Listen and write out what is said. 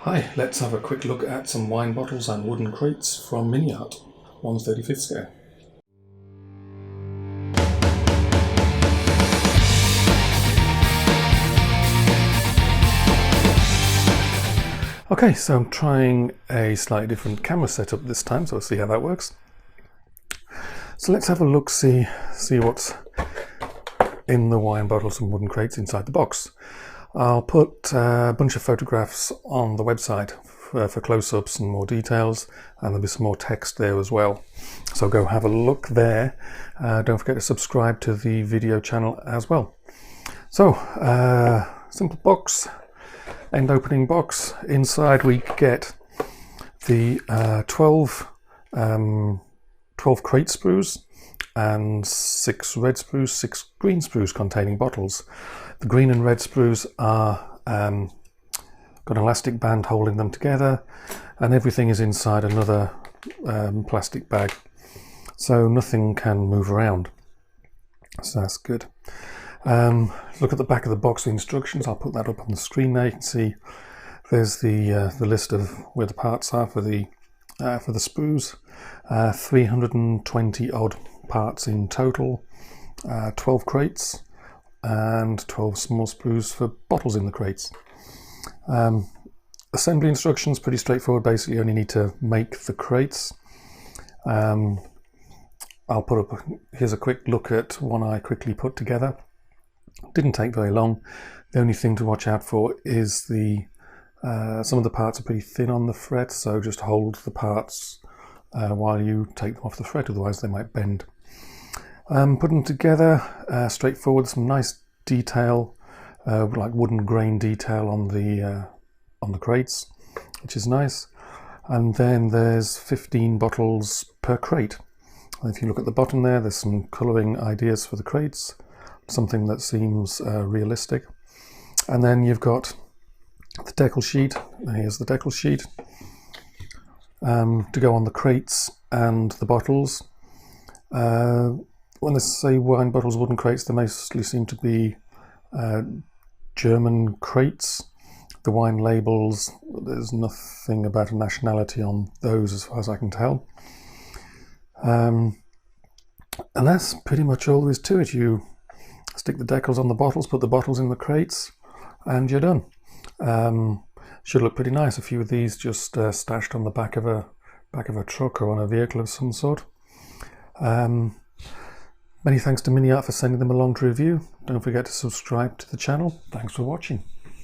Hi, let's have a quick look at some wine bottles and wooden crates from MiniArt, 1/35th scale. Okay, so I'm trying a slightly different camera setup this time, so we'll see how that works. So let's have a look, see what's in the wine bottles and wooden crates inside the box. I'll put a bunch of photographs on the website for close-ups and more details, and there'll be some more text there as well. So go have a look there. Don't forget to subscribe to the video channel as well. So, simple box, end opening box. Inside we get the 12 crate sprues and 6 red sprues, 6 green sprues containing bottles. The green and red sprues are got an elastic band holding them together, and everything is inside another plastic bag, so nothing can move around. So that's good. Look at the back of the box, the instructions. I'll put that up on the screen there. You can see there's the list of where the parts are for the sprues. 320 odd parts in total, 12 crates and 12 small sprues for bottles in the crates. Assembly instructions pretty straightforward. Basically, you only need to make the crates. I'll put up, here's a quick look at one I quickly put together. Didn't take very long. The only thing to watch out for is some of the parts are pretty thin on the fret, so just hold the parts while you take them off the fret, otherwise they might bend. Put them together, straightforward. Some nice detail, like wooden grain detail on the crates, which is nice. And then there's 15 bottles per crate. And if you look at the bottom there, there's some colouring ideas for the crates, something that seems realistic. And then you've got the decal sheet. Here's the decal sheet to go on the crates and the bottles. When they say wine bottles, wooden crates, they mostly seem to be German crates. The wine labels, there's nothing about a nationality on those as far as I can tell. And that's pretty much all there is to it. You stick the decals on the bottles, put the bottles in the crates, and you're done. Should look pretty nice. A few of these just stashed on the back of a truck or on a vehicle of some sort. Many thanks to MiniArt for sending them along to review. Don't forget to subscribe to the channel. Thanks for watching.